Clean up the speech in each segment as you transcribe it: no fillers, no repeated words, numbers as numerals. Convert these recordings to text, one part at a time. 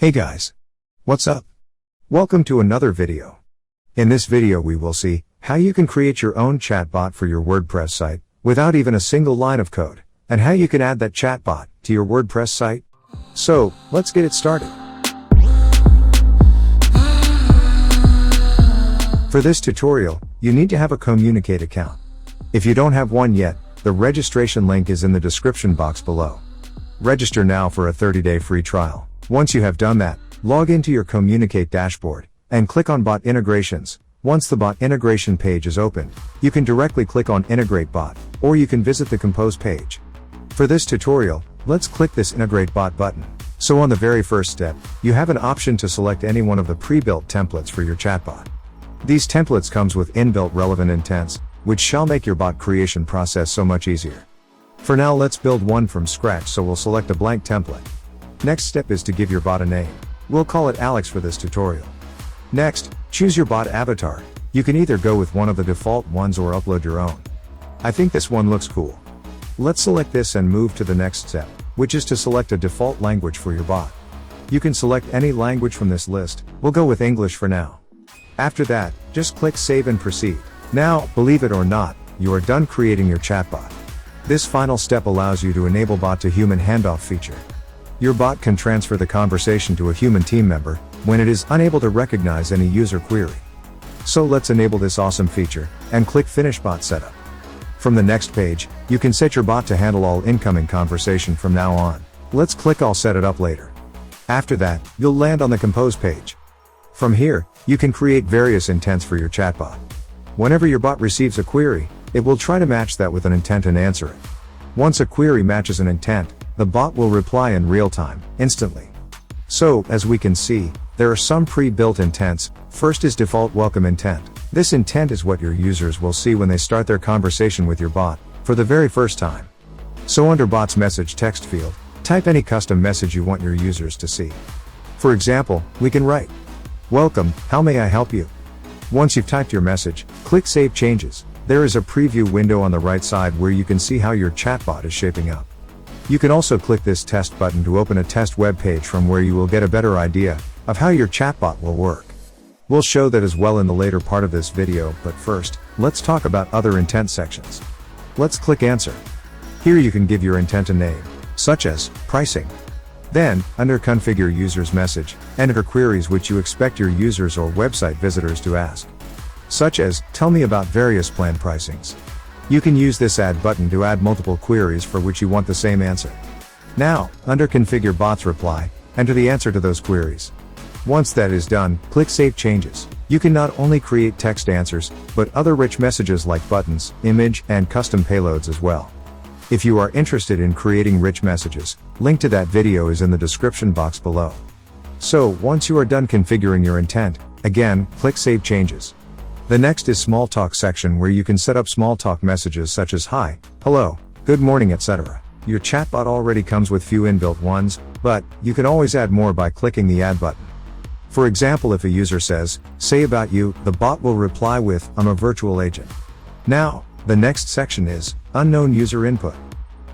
Hey guys! What's up? Welcome to another video. In this video we will see how you can create your own chatbot for your WordPress site without even a single line of code, and how you can add that chatbot to your WordPress site. So, let's get it started. For this tutorial, you need to have a Kommunicate account. If you don't have one yet, the registration link is in the description box below. Register now for a 30-day free trial. Once you have done that, log into your Kommunicate dashboard, and click on Bot Integrations. Once the bot integration page is opened, you can directly click on Integrate Bot, or you can visit the Compose page. For this tutorial, let's click this Integrate Bot button. So on the very first step, you have an option to select any one of the pre-built templates for your chatbot. These templates comes with inbuilt relevant intents, which shall make your bot creation process so much easier. For now, let's build one from scratch, so we'll select a blank template. Next step is to give your bot a name. We'll call it Alex for this tutorial. Next, choose your bot avatar. You can either go with one of the default ones or upload your own. I think this one looks cool. Let's select this and move to the next step, which is to select a default language for your bot. You can select any language from this list. We'll go with English for now. After that, just click Save and Proceed. Now, believe it or not, you are done creating your chatbot. This final step allows you to enable bot to human handoff feature. Your bot can transfer the conversation to a human team member when it is unable to recognize any user query. So let's enable this awesome feature, and click Finish Bot Setup. From the next page, you can set your bot to handle all incoming conversation from now on. Let's click I'll set it up later. After that, you'll land on the Compose page. From here, you can create various intents for your chatbot. Whenever your bot receives a query, it will try to match that with an intent and answer it. Once a query matches an intent, the bot will reply in real time, instantly. So, as we can see, there are some pre-built intents. First is default welcome intent. This intent is what your users will see when they start their conversation with your bot, for the very first time. So under bot's message text field, type any custom message you want your users to see. For example, we can write, "Welcome, how may I help you?" Once you've typed your message, click Save Changes. There is a preview window on the right side where you can see how your chatbot is shaping up. You can also click this test button to open a test web page from where you will get a better idea of how your chatbot will work. We'll show that as well in the later part of this video, but first, let's talk about other intent sections. Let's click Answer. Here you can give your intent a name, such as pricing. Then, under Configure User's Message, enter queries which you expect your users or website visitors to ask, such as, tell me about various plan pricings. You can use this Add button to add multiple queries for which you want the same answer. Now, under Configure Bot's Reply, enter the answer to those queries. Once that is done, click Save Changes. You can not only create text answers, but other rich messages like buttons, image, and custom payloads as well. If you are interested in creating rich messages, link to that video is in the description box below. So, once you are done configuring your intent, again, click Save Changes. The next is Small Talk section, where you can set up small talk messages such as hi, hello, good morning, etc. Your chatbot already comes with few inbuilt ones, but you can always add more by clicking the Add button. For example, if a user says, say about you, the bot will reply with, I'm a virtual agent. Now, the next section is Unknown User Input.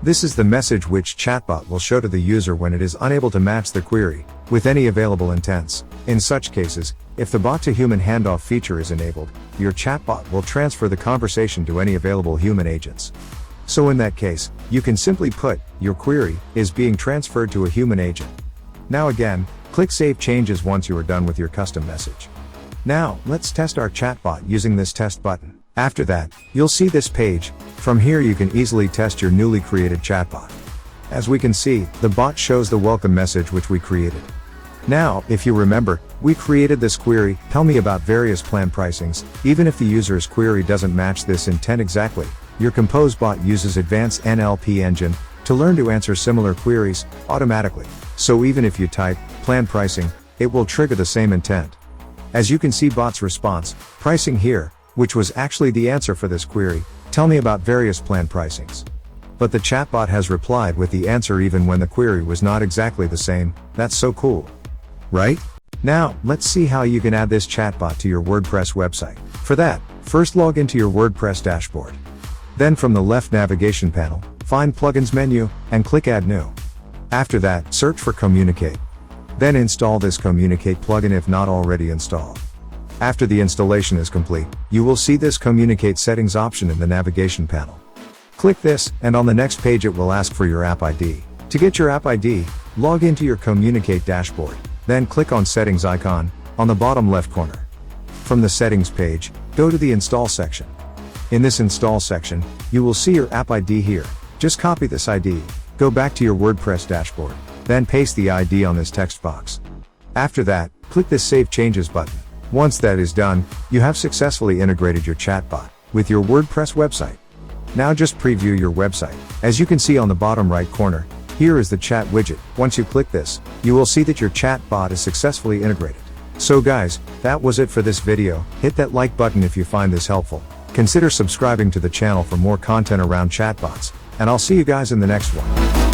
This is the message which chatbot will show to the user when it is unable to match the query with any available intents. In such cases, if the bot to human handoff feature is enabled, your chatbot will transfer the conversation to any available human agents. So in that case, you can simply put, your query is being transferred to a human agent. Now again, click Save Changes once you are done with your custom message. Now, let's test our chatbot using this test button. After that, you'll see this page. From here you can easily test your newly created chatbot. As we can see, the bot shows the welcome message which we created. Now, if you remember, we created this query, tell me about various plan pricings. Even if the user's query doesn't match this intent exactly, your Compose bot uses advanced NLP engine to learn to answer similar queries automatically. So even if you type plan pricing, it will trigger the same intent. As you can see bot's response, pricing here, which was actually the answer for this query, tell me about various plan pricings. But the chatbot has replied with the answer even when the query was not exactly the same. That's so cool, right? Now, let's see how you can add this chatbot to your WordPress website. For that, first log into your WordPress dashboard. Then from the left navigation panel, find Plugins menu, and click Add New. After that, search for Kommunicate. Then install this Kommunicate plugin if not already installed. After the installation is complete, you will see this Kommunicate settings option in the navigation panel. Click this, and on the next page it will ask for your app ID. To get your app ID, log into your Kommunicate dashboard, then click on Settings icon, on the bottom left corner. From the Settings page, go to the Install section. In this Install section, you will see your app ID here. Just copy this ID, go back to your WordPress dashboard, then paste the ID on this text box. After that, click this Save Changes button. Once that is done, you have successfully integrated your chatbot with your WordPress website. Now just preview your website. As you can see on the bottom right corner, here is the chat widget. Once you click this, you will see that your chatbot is successfully integrated. So guys, that was it for this video. Hit that like button if you find this helpful. Consider subscribing to the channel for more content around chatbots, and I'll see you guys in the next one.